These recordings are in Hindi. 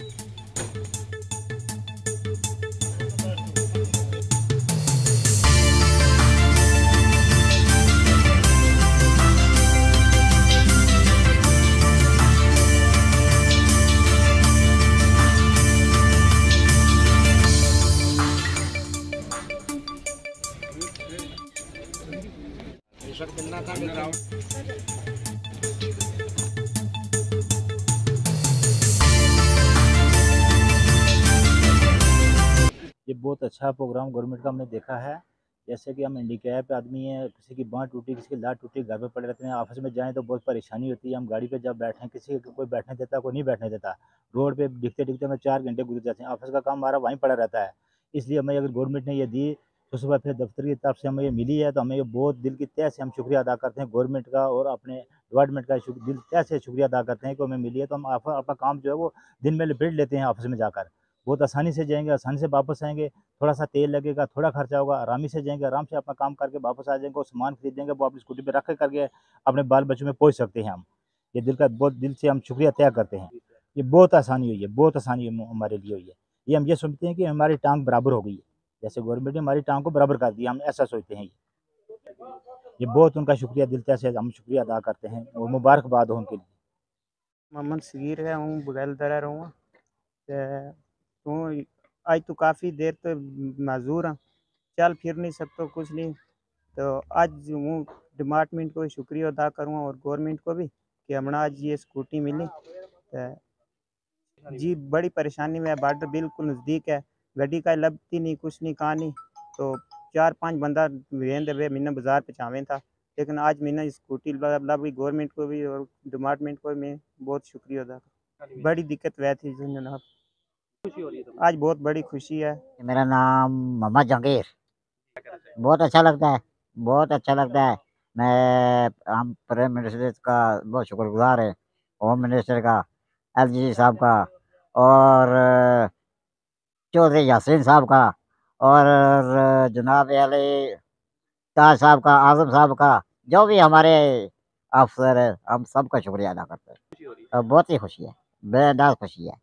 ये बहुत अच्छा प्रोग्राम गवर्नमेंट का हमने देखा है। जैसे कि हम हैंडीकैप आदमी हैं, किसी की बाँह टूटी, किसी की लात टूटी, घर पे पड़े रहते हैं, ऑफिस में जाएँ तो बहुत परेशानी होती है। हम गाड़ी पे जब बैठें, किसी को कोई बैठने देता, कोई नहीं बैठने देता। रोड पे दिखते-दिखते हमें 4 घंटे गुज़र जाते हैं। ऑफिस का काम हमारा वहीं पड़ा रहता है। इसलिए हमें अगर गवर्नमेंट ने ये दी, तो सुबह फिर दफ्तर की तरफ से हमें ये मिली है, तो हमें ये बहुत दिल की तह से हम शुक्रिया अदा करते हैं गवर्नमेंट का और अपने डिपार्टमेंट का दिल तह से शुक्रिया अदा करते हैं कि हमें मिली है। तो हम अपना काम जो है वो दिन में लपेट लेते हैं ऑफिस में जाकर। बहुत आसानी से जाएँगे, आसानी से वापस आएँगे। थोड़ा-सा तेल लगेगा, थोड़ा खर्चा होगा, आरामी से जाएँगे, आराम से अपना काम करके वापस आ जाएँगे और सामान खरीदेंगे, वो अपनी स्कूटी पे रख के करके अपने बाल-बच्चों में पहुँच सकते हैं हम। ये बहुत दिल से हम शुक्रिया अदा करते हैं। ये बहुत आसानी हुई है, बहुत आसानी हमारे लिए हुई है। ये हम ये समझते हैं कि हमारी टाँग बराबर हो गई है। जैसे गवर्नमेंट ने हमारी टाँग को बराबर कर दिया, हम ऐसा सोचते हैं ये। ये बहुत उनका शुक्रिया दिल तह से हम शुक्रिया अदा करते हैं और मुबारकबाद हो उनके लिए। मोहम्मद सगीर है, हूँ बगैल दरा रहूँ तू आज तो काफ़ी देर तो माजूर हाँ, चल फिर नहीं सकता कुछ नहीं। तो आज हूँ डिपार्टमेंट को शुक्रिया अदा करूँगा और गवर्नमेंट को भी कि हमें आज ये स्कूटी मिली। जी बड़ी परेशानी में बार्डर बिल्कुल नज़दीक है, गड्डी का लभती नहीं कुछ नहीं कहा नहीं। तो 4-5 बंदा वेंदे वे मैंने बाजार पे चावें था, लेकिन आज मैंने स्कूटी लब गई। गवर्नमेंट को भी और डिपार्टमेंट को भी मैं बहुत शुक्रिया अदा बड़ी दिक्कत वह थी जनाब, आज बहुत बड़ी खुशी है। मेरा नाम मोहम्मद जहांगीर। बहुत अच्छा लगता है, बहुत अच्छा लगता है। मैं हम प्राइम मिनिस्टर का बहुत शुक्रगुज़ार है, होम मिनिस्टर का, एलजी साहब का और चौधरी यासीन साहब का और जनाब अली ताज साहब का, आज़म साहब का, जो भी हमारे अफ़सर हैं, हम सबका शुक्रिया अदा करते हैं। बहुत ही खुशी है, बेअंदाज़ खुशी है,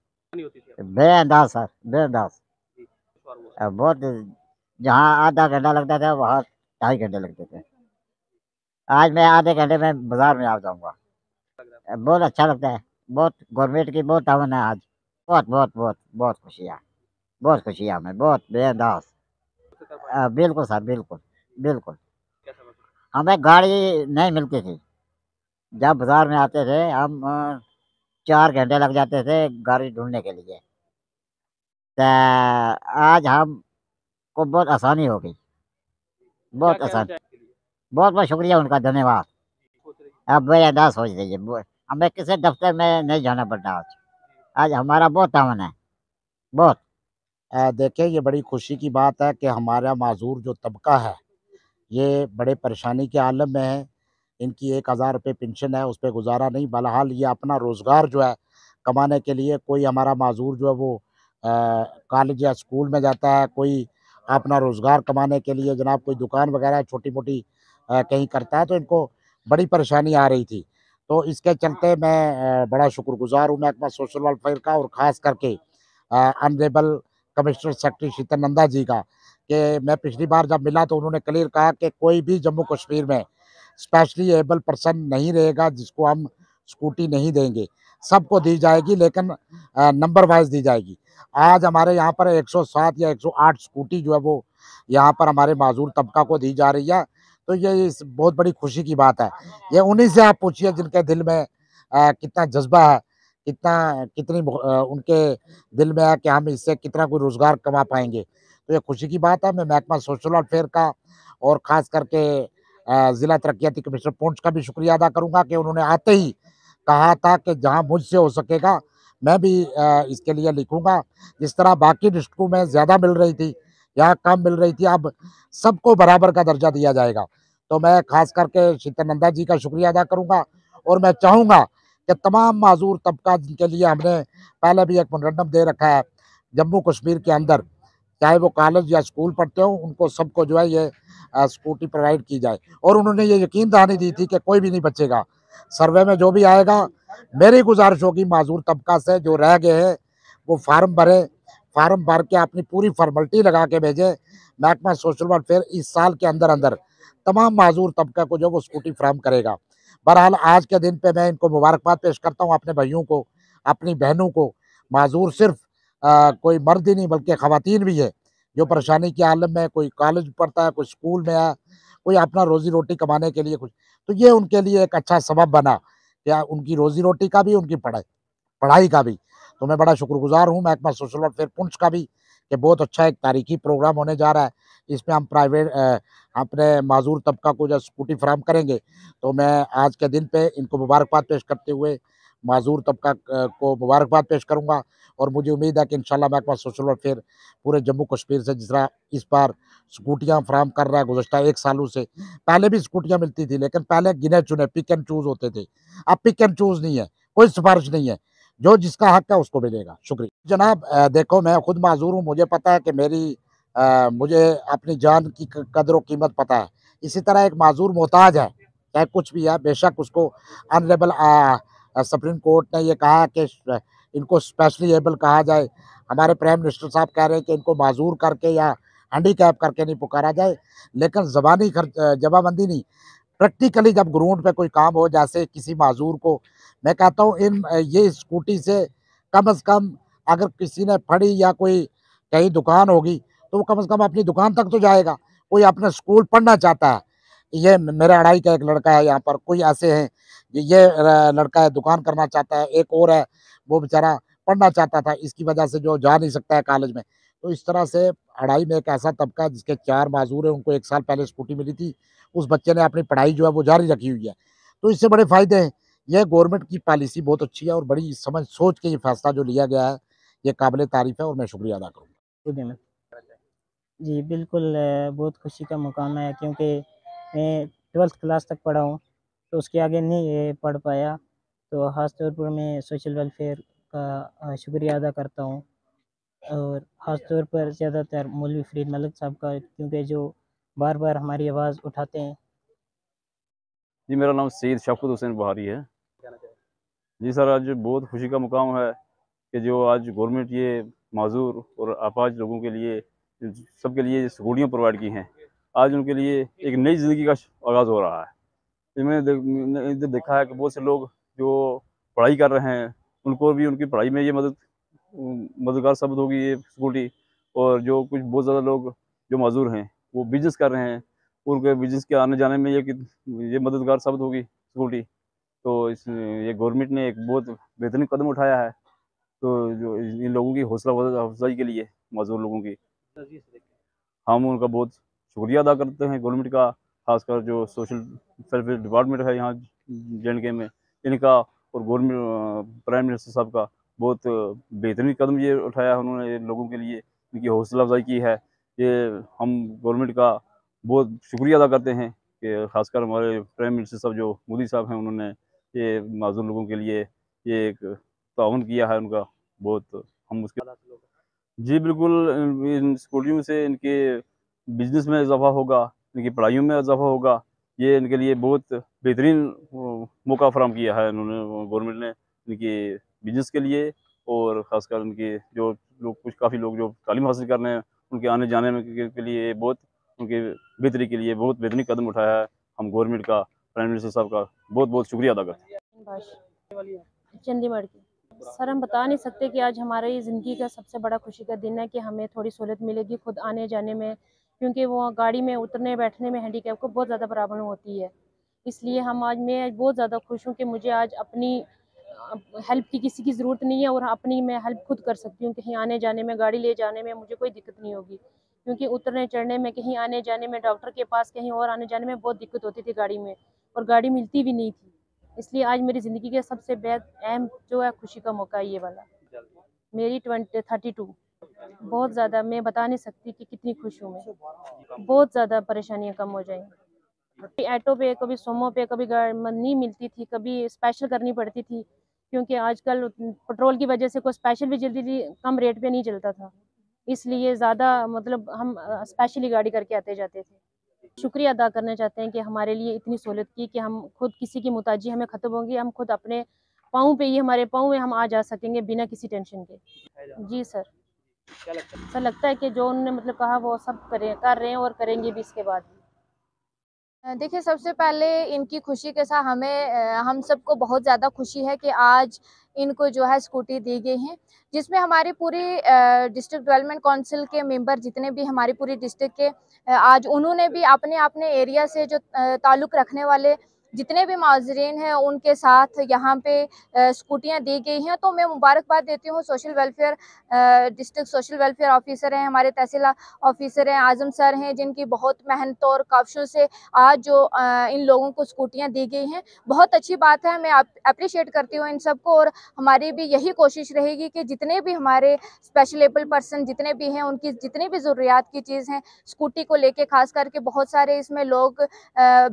बेअंदाज़ सर, बेअंदाज़। बहुत जहाँ आधा घंटा लगता था, वहाँ 2.5 घंटे लगते थे। आज मैं आधे घंटे में बाज़ार में आ जाऊँगा। बहुत अच्छा लगता है, बहुत गवर्नमेंट की बहुत तावन है आज। बहुत, बहुत, बहुत, बहुत खुशी है हमें, बहुत बेअंदाज़। बिल्कुल सर, बिल्कुल, बिल्कुल। हमें गाड़ी नहीं मिलती थी। जब बाज़ार में आते थे हम 4 घंटे लग जाते थे गाड़ी ढूँढने के लिए। तो आज हमको बहुत आसानी हो गई, बहुत आसान। बहुत-बहुत शुक्रिया उनका, धन्यवाद। अब बेअंदाज़ सोच लीजिए, हमें किसी दफ़्तर में नहीं जाना पड़ता आज। आज हमारा बहुत तावन है, बहुत। देखिए ये बड़ी खुशी की बात है कि हमारा माज़ूर जो तबका है, ये बड़े परेशानी के आलम में है। इनकी 1000 रुपये पेंशन है, उस पे गुज़ारा नहीं, बहरहाल ये अपना रोज़गार जो है कमाने के लिए, कोई हमारा माज़ूर जो है वो कॉलेज या स्कूल में जाता है, कोई अपना रोज़गार कमाने के लिए जनाब कोई दुकान वग़ैरह छोटी-मोटी कहीं करता है, तो इनको बड़ी परेशानी आ रही थी। तो इसके चलते मैं बड़ा शुक्रगुज़ार हूँ महकमा सोशल वेलफेयर का और ख़ास करके honourable commissioner secretary Sheetal Nanda ji का, कि मैं पिछली बार जब मिला तो उन्होंने क्लियर कहा कि कोई भी जम्मू कश्मीर में स्पेशली एबल पर्सन नहीं रहेगा जिसको हम स्कूटी नहीं देंगे, सबको दी जाएगी, लेकिन नंबर वाइज़ दी जाएगी। आज हमारे यहाँ पर 107 या 108 स्कूटी जो है वो यहाँ पर हमारे माज़ूर तबका को दी जा रही है, तो ये इस बहुत बड़ी खुशी की बात है। ये उन्हीं से आप पूछिए जिनके दिल में कितना जज़्बा है, कितनी उनके दिल में है कि हम इससे कितना कोई रोज़गार कमा पाएँगे। तो ये खुशी की बात है। मैं महकमा सोशल वेलफेयर का और ख़ास करके ज़िला तरक्याती कमिश्नर पुंछ का भी शुक्रिया अदा करूँगा कि उन्होंने आते ही कहा था कि जहाँ मुझसे हो सकेगा मैं भी इसके लिए लिखूँगा। जिस तरह बाकी डिस्ट्रिक्टों में ज़्यादा मिल रही थी, यहाँ कम मिल रही थी, अब सबको बराबर का दर्जा दिया जाएगा। तो मैं ख़ास करके शीतल नंदा जी का शुक्रिया अदा करूँगा और मैं चाहूँगा कि तमाम माज़ूर तबका जिनके लिए हमने पहले भी एक मेमोरेंडम दे रखा है जम्मू कश्मीर के अंदर, चाहे वो कॉलेज या स्कूल पढ़ते हो, उनको सबको जो है ये स्कूटी प्रोवाइड की जाए। और उन्होंने ये यकीन दहानी दी थी कि कोई भी नहीं बचेगा। सर्वे में जो भी आएगा, मेरी गुज़ारिश होगी माज़ूर तबका से जो रह गए हैं, वो फार्म भरें, फार्म भर के अपनी पूरी फॉर्मेलिटी लगा के भेजें। महकमा सोशल वेलफेयर इस साल के अंदर अंदर तमाम माजूर तबका को जो वो स्कूटी फ्राहम करेगा। बहरहाल आज के दिन पे मैं इनको मुबारकबाद पेश करता हूँ, अपने भाइयों को, अपनी बहनों को। माजूर सिर्फ कोई मर्द ही नहीं बल्कि ख़वातीन भी है जो परेशानी के आलम में, कोई कॉलेज पढ़ता है, कोई स्कूल में है, कोई अपना रोजी रोटी कमाने के लिए कुछ, तो ये उनके लिए एक अच्छा सबब बना, क्या उनकी रोजी रोटी का भी, उनकी पढ़ाई पढ़ाई का भी। तो मैं बड़ा शुक्रगुजार हूँ महकमा सोशल वेलफेयर पुंछ का भी कि बहुत अच्छा एक तारीखी प्रोग्राम होने जा रहा है। इसमें हम अपने माजूर तबका को जब स्कूटी फराहम करेंगे, तो मैं आज के दिन पे इनको मुबारकबाद पेश करते हुए माजूर तबका को मुबारकबाद पेश करूँगा। और मुझे उम्मीद है कि इंशाल्लाह महकमा सोशल वेलफेयर पूरे जम्मू कश्मीर से जिस तरह इस बार स्कूटियाँ फराहम कर रहा है गुज़श्ता 1 सालों से, पहले भी स्कूटियाँ मिलती थी लेकिन पहले गिने-चुने पिक एंड चूज़ होते थे। अब पिक एंड चूज़ नहीं है, कोई सिफ़ारिश नहीं है, जो जिसका हक है उसको मिलेगा। शुक्रिया। जनाब देखो मैं खुद माज़ूर हूँ, मुझे पता है कि मुझे अपनी जान की कदर व कीमत पता है। इसी तरह एक माज़ूर मोहताज है, चाहे कुछ भी है, बेशक उसको ऑनरेबल सुप्रीम कोर्ट ने ये कहा है कि इनको स्पेशली एबल कहा जाए। हमारे प्राइम मिनिस्टर साहब कह रहे हैं कि इनको माज़ूर करके या हैंडीकैप करके नहीं पुकारा जाए, लेकिन ज़बानी जमाबंदी नहीं, प्रैक्टिकली जब ग्राउंड पे कोई काम हो, जैसे किसी माज़ूर को, मैं कहता हूँ ये स्कूटी से कम कम अगर किसी ने फड़ी या कोई कहीं दुकान होगी, तो वो कम से कम अपनी दुकान तक तो जाएगा। कोई अपना स्कूल पढ़ना चाहता है, ये मेरे अढ़ाई का एक लड़का है यहाँ पर, कोई ऐसे हैं, ये लड़का है दुकान करना चाहता है, एक और है वो बेचारा पढ़ना चाहता था, इसकी वजह से जो जा नहीं सकता है कॉलेज में। तो इस तरह से अढ़ाई में एक ऐसा तबका है जिसके 4 माज़ूर हैं, उनको 1 साल पहले स्कूटी मिली थी, उस बच्चे ने अपनी पढ़ाई जो है वो जारी रखी हुई है। तो इससे बड़े फ़ायदे हैं। ये गवर्नमेंट की पॉलिसी बहुत अच्छी है और बड़ी समझ सोच के ये फैसला जो लिया गया है, ये काबिल तारीफ़ है और मैं शुक्रिया अदा करूँगा। खुद में जी बिल्कुल बहुत खुशी का मुकाम है क्योंकि मैं 12th क्लास तक पढ़ा हूँ, तो उसके आगे नहीं पढ़ पाया। तो ख़ास तौर पर मैं सोशल वेलफेयर का शुक्रिया अदा करता हूँ और ख़ास तौर पर ज़्यादातर मौलवी फ़रीद मलिक साहब का, क्योंकि जो बार-बार हमारी आवाज़ उठाते हैं। जी, मेरा नाम सैयद शौकत हुसैन बुहारी है। जी सर, आज बहुत खुशी का मुकाम है कि जो आज गवर्नमेंट ये माज़ूर और अपाहज लोगों के लिए, सबके लिए सहूलियत प्रोवाइड की हैं। आज उनके लिए एक नई ज़िंदगी का आगाज़ हो रहा है। ये मैंने इधर देखा है कि बहुत से लोग जो पढ़ाई कर रहे हैं, उनको भी उनकी पढ़ाई में ये मददगार साबित होगी ये स्कूटी। और जो कुछ बहुत ज़्यादा लोग जो माज़ूर हैं, वो बिज़नेस कर रहे हैं, उनके बिज़नेस के आने-जाने में ये मददगार साबित होगी स्कूटी। तो ये गवर्नमेंट ने एक बहुत बेहतरीन कदम उठाया है। तो जो इन लोगों की हौसला अफ़ज़ाई के लिए, माज़ूर लोगों की, हम उनका बहुत शुक्रिया अदा करते हैं गवर्नमेंट का, ख़ासकर जो सोशल वेलफेयर डिपार्टमेंट है यहाँ J&K में, इनका और गवर्नमेंट प्राइम मिनिस्टर साहब का बहुत बेहतरीन कदम ये उठाया है उन्होंने ये लोगों के लिए, इनकी हौसला अफ़ज़ाई की है। ये हम गवर्नमेंट का बहुत शुक्रिया अदा करते हैं कि ख़ासकर हमारे प्राइम मिनिस्टर साहब जो मोदी साहब हैं, उन्होंने ये माज़ूर लोगों के लिए ये एक ताउन किया है उनका, बहुत हम उसके जी बिल्कुल, इन स्कूटियों से इनके बिज़नेस में इज़ाफ़ा होगा, इनकी पढ़ाइयों में इज़ाफ़ा होगा। ये इनके लिए बहुत बेहतरीन मौका फ़राहम किया है इन्होंने, गवर्नमेंट ने इनके बिज़नेस के लिए। और ख़ासकर उनके जो लोग, कुछ काफ़ी लोग जो तालीम हासिल कर रहे हैं, उनके आने-जाने में के लिए बहुत, उनके बेहतरी के लिए बहुत बेहतरीन कदम उठाया है। हम गवर्नमेंट का, प्राइम मिनिस्टर साहब का बहुत-बहुत शुक्रिया अदा करते हैं। चंडीगढ़ की। सर हम बता नहीं सकते कि आज हमारी ज़िंदगी का सबसे बड़ा खुशी का दिन है कि हमें थोड़ी सहूलियत मिलेगी खुद आने-जाने में, क्योंकि वो गाड़ी में उतरने-बैठने में हैंडीकैप को बहुत ज़्यादा प्रॉब्लम होती है। इसलिए मैं बहुत ज़्यादा खुश हूँ कि मुझे आज अपनी हेल्प की किसी की ज़रूरत नहीं है और अपनी मैं हेल्प खुद कर सकती हूँ। कहीं आने-जाने में, गाड़ी ले जाने में मुझे कोई दिक्कत नहीं होगी, क्योंकि उतरने-चढ़ने में, कहीं आने-जाने में, डॉक्टर के पास, कहीं और आने-जाने में बहुत दिक्कत होती थी गाड़ी में, और गाड़ी मिलती भी नहीं थी। इसलिए आज मेरी ज़िंदगी का सबसे अहम जो है खुशी का मौका है ये वाला। मेरी 32 बहुत ज़्यादा, मैं बता नहीं सकती कि कितनी खुश हूँ मैं। बहुत ज़्यादा परेशानियाँ कम हो जाएँगी। ऑटो पे, कभी सोमो पे, कभी नहीं मिलती थी, कभी स्पेशल करनी पड़ती थी, क्योंकि आजकल पेट्रोल की वजह से कोई स्पेशल भी जल्दी कम रेट पे नहीं चलता था। इसलिए ज़्यादा मतलब हम स्पेशल ही गाड़ी करके आते-जाते थे। शुक्रिया अदा करना चाहते हैं कि हमारे लिए इतनी सहूलियत की कि हम खुद, किसी की मुहताजी हमें ख़त्म होगी, हम खुद अपने पाँव पे ही, हमारे पाँव में हम आ जा सकेंगे बिना किसी टेंशन के। जी सर। क्या लगता है? सर लगता है कि जो उन्होंने मतलब कहा वो सब कर रहे हैं और करेंगे भी इसके बाद। देखिए, सबसे पहले इनकी खुशी के साथ हम सबको बहुत ज़्यादा खुशी है कि आज इनको जो है स्कूटी दी गई है, जिसमें हमारी पूरी डिस्ट्रिक्ट डेवलपमेंट काउंसिल के मेंबर जितने भी हमारी पूरी डिस्ट्रिक्ट के आज उन्होंने भी अपने एरिया से जो ताल्लुक़ रखने वाले जितने भी माज़रीन हैं उनके साथ यहाँ पे स्कूटियाँ दी गई हैं। तो मैं मुबारकबाद देती हूँ social welfare district social welfare officer हैं, हमारे तहसील ऑफिसर हैं, आज़म सर हैं, जिनकी बहुत मेहनत और काविशों से आज जो इन लोगों को स्कूटियाँ दी गई हैं, बहुत अच्छी बात है। मैं एप्रिशिएट करती हूँ इन सबको और हमारी भी यही कोशिश रहेगी कि जितने भी हमारे स्पेशल एबल पर्सन जितने भी हैं, उनकी जितनी भी ज़रूरियात की चीज़ हैं, स्कूटी को लेके ख़ास करके बहुत सारे इसमें लोग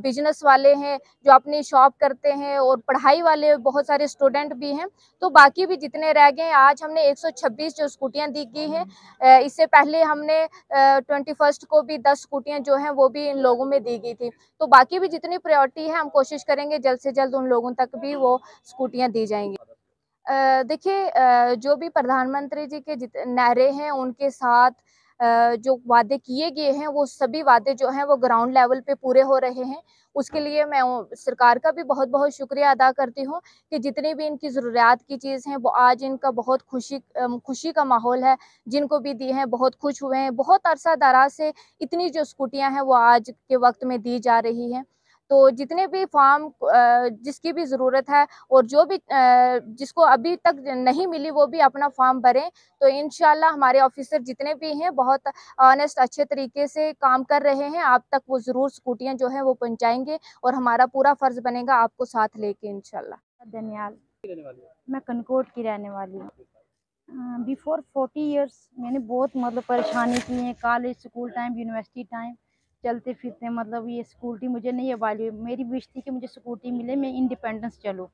बिजनेस वाले हैं जो अपनी शॉप करते हैं और पढ़ाई वाले बहुत सारे स्टूडेंट भी हैं। तो बाकी भी जितने रह गए, आज हमने 126 जो स्कूटियाँ दी गई हैं, इससे पहले हमने 21 को भी 10 स्कूटियाँ जो हैं वो भी इन लोगों में दी गई थी। तो बाकी भी जितनी प्रायोरिटी है हम कोशिश करेंगे जल्द से जल्द उन लोगों तक भी वो स्कूटियाँ दी जाएंगी। देखिए, जो भी प्रधानमंत्री जी के नारे हैं उनके साथ जो वादे किए गए हैं वो सभी वादे जो हैं वो ग्राउंड लेवल पे पूरे हो रहे हैं। उसके लिए मैं सरकार का भी बहुत-बहुत शुक्रिया अदा करती हूँ कि जितनी भी इनकी ज़रूरियात की चीज़ हैं वो आज इनका बहुत खुशी का माहौल है। जिनको भी दी हैं बहुत खुश हुए हैं। बहुत अरसा दराज से इतनी जो स्कूटियाँ हैं वो आज के वक़्त में दी जा रही हैं। तो जितने भी फार्म जिसकी भी ज़रूरत है और जो भी जिसको अभी तक नहीं मिली वो भी अपना फॉर्म भरें। तो इंशाल्लाह हमारे ऑफिसर जितने भी हैं बहुत ऑनेस्ट अच्छे तरीके से काम कर रहे हैं। आप तक वो ज़रूर स्कूटियाँ जो हैं वो पहुँचाएँगे और हमारा पूरा फ़र्ज़ बनेगा आपको साथ लेके इंशाल्लाह। धन्यवाद। रहने वाली है? मैं कनकोट की रहने वाली हूँ। बिफोर 40 इयर्स मैंने बहुत मतलब परेशानी की है, college school time university time चलते फिरते मतलब ये स्कूटी मुझे नहीं अवेलेबल। मेरी विश थी कि मुझे स्कूटी मिले, मैं इंडिपेंडेंस चलूँ।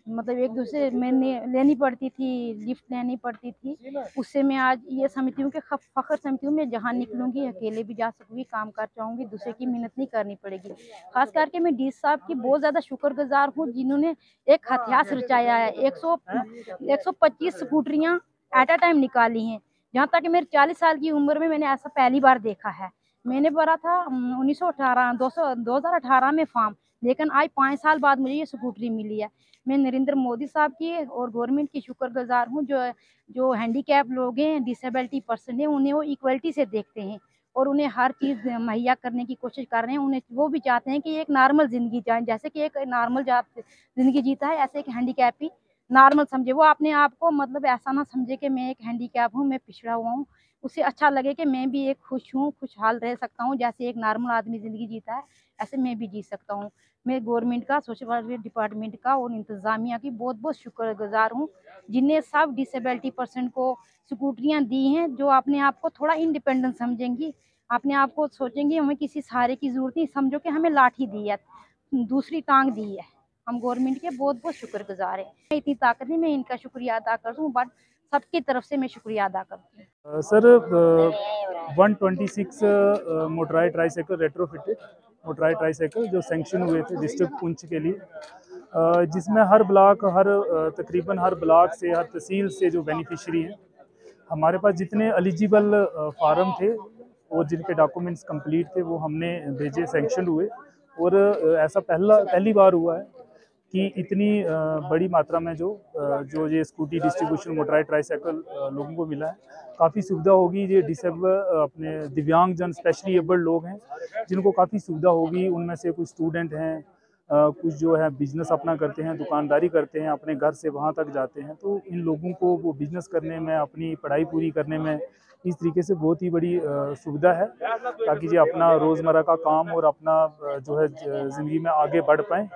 मतलब एक दूसरे मैंने लेनी पड़ती थी, लिफ्ट लेनी पड़ती थी। उससे मैं आज ये समझती हूँ कि फ़ख्र समझती हूँ मैं जहाँ निकलूँगी अकेले भी जा सकूँगी, काम कर जाऊँगी, दूसरे की मेहनत नहीं करनी पड़ेगी। ख़ास करके मैं डी साहब की बहुत ज़्यादा शुक्रगुज़ार हूँ जिन्होंने एक इतिहास रचाया है। 125 स्कूटरियाँ एट अ टाइम निकाली हैं। जहाँ तक कि मेरे 40 साल की उम्र में मैंने ऐसा पहली बार देखा है। मैंने भरा था 2018 में फॉर्म, लेकिन आज 5 साल बाद मुझे ये स्कूटरी मिली है। मैं नरेंद्र मोदी साहब की और गवर्नमेंट की शुक्रगुज़ार हूँ जो हैंडीकैप लोग हैं, डिसेबिलिटी पर्सन हैं, उन्हें वो इक्वलिटी से देखते हैं और उन्हें हर चीज़ मुहैया करने की कोशिश कर रहे हैं। उन्हें वो भी चाहते हैं कि एक नॉर्मल ज़िंदगी जिएँ, जैसे कि एक नॉर्मल ज़िंदगी जीता है ऐसे एक हैंडीकैप भी नॉर्मल समझे। वो अपने आप को मतलब ऐसा ना समझे कि मैं एक हैंडीकैप हूँ, मैं पिछड़ा हुआ हूँ। उसे अच्छा लगे कि मैं भी एक खुश हूँ, खुशहाल रह सकता हूँ, जैसे एक नॉर्मल आदमी ज़िंदगी जीता है ऐसे मैं भी जी सकता हूँ। मैं गवर्नमेंट का, सोशल वेलफेयर डिपार्टमेंट का और इंतज़ामिया की बहुत-बहुत शुक्रगुज़ार हूँ, जिन्हें सब डिसेबिलिटी पर्सन को स्कूटरियाँ दी हैं, जो अपने आप को थोड़ा इंडिपेंडेंट समझेंगी, अपने आप को सोचेंगी हमें किसी सहारे की ज़रूरत नहीं, समझो कि हमें लाठी दी है, दूसरी टाँग दी है। हम गवर्नमेंट के बहुत-बहुत शुक्रगुज़ार हैं। इतनी ताकत नहीं मैं इनका शुक्रिया अदा करती हूँ, बट सबकी तरफ से मैं शुक्रिया अदा करती हूँ। सर 126 मोटराई ट्राईसाइकिल रेट्रोफिटेड मोटराई ट्राईसाइकिल जो सैंक्शन हुए थे डिस्ट्रिक्ट पुंछ के लिए, जिसमें हर ब्लॉक तकरीबन हर ब्लॉक से, हर तहसील से जो बेनिफिशरी हैं, हमारे पास जितने एलिजिबल फार्म थे और जिनके डॉक्यूमेंट्स कंप्लीट थे वो हमने भेजे, सैंक्शन हुए। और ऐसा पहली बार हुआ है कि इतनी बड़ी मात्रा में जो ये स्कूटी डिस्ट्रीब्यूशन मोटराई ट्राईसाइकिल लोगों को मिला है। काफ़ी सुविधा होगी, ये अपने दिव्यांगजन स्पेशली एबल्ड लोग हैं जिनको काफ़ी सुविधा होगी। उनमें से कुछ स्टूडेंट हैं, कुछ जो है बिज़नेस अपना करते हैं, दुकानदारी करते हैं, अपने घर से वहाँ तक जाते हैं। तो इन लोगों को वो बिज़नेस करने में, अपनी पढ़ाई पूरी करने में इस तरीके से बहुत ही बड़ी सुविधा है, ताकि ये अपना रोज़मर्रा का काम और अपना जो है ज़िंदगी में आगे बढ़ पाएँ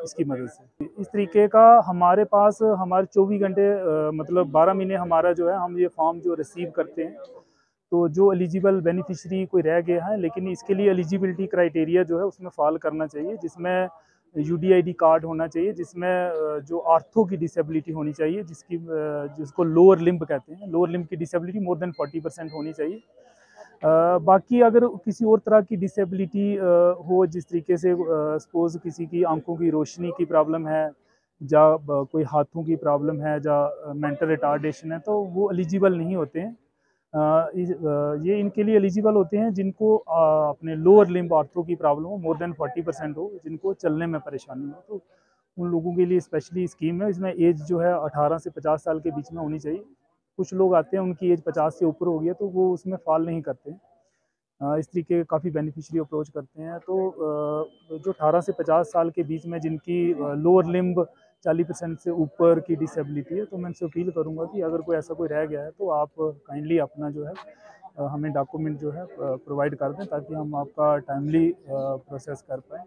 इसकी मदद से। इस तरीके का हमारे पास हमारे 24 घंटे मतलब 12 महीने हमारा जो है हम ये फॉर्म जो रिसीव करते हैं। तो जो एलिजिबल बेनिफिशरी कोई रह गया है, लेकिन इसके लिए एलिजिबिलिटी क्राइटेरिया जो है उसमें फॉल करना चाहिए, जिसमें यूडीआईडी कार्ड होना चाहिए, जिसमें जो आर्थो की डिसेबिलिटी होनी चाहिए, जिसको लोअर लिम्ब कहते हैं, लोअर लिम्ब की डिसेबिलिटी मोर देन 40% होनी चाहिए। बाकी अगर किसी और तरह की डिसेबिलिटी हो, जिस तरीके से सपोज़ किसी की आंखों की रोशनी की प्रॉब्लम है या कोई हाथों की प्रॉब्लम है या मेंटल रिटार्डेशन है, तो वो एलिजिबल नहीं होते हैं। ये इनके लिए एलिजिबल होते हैं जिनको अपने लोअर लिम्ब आर्थो की प्रॉब्लम हो, मोर देन 40% हो, जिनको चलने में परेशानी हो, तो उन लोगों के लिए स्पेशली स्कीम है। इसमें एज जो है 18 से 50 साल के बीच में होनी चाहिए। कुछ लोग आते हैं उनकी एज 50 से ऊपर हो गई है, तो वो उसमें फॉल नहीं करते हैं। इस तरीके के काफ़ी बेनिफिशियरी अप्रोच करते हैं। तो जो 18 से 50 साल के बीच में जिनकी लोअर लिम्ब 40% से ऊपर की डिसेबिलिटी है, तो मैं इनसे अपील करूंगा कि अगर कोई ऐसा कोई रह गया है तो आप काइंडली अपना जो है हमें डॉक्यूमेंट जो है प्रोवाइड कर दें, ताकि हम आपका टाइमली प्रोसेस कर पाएँ।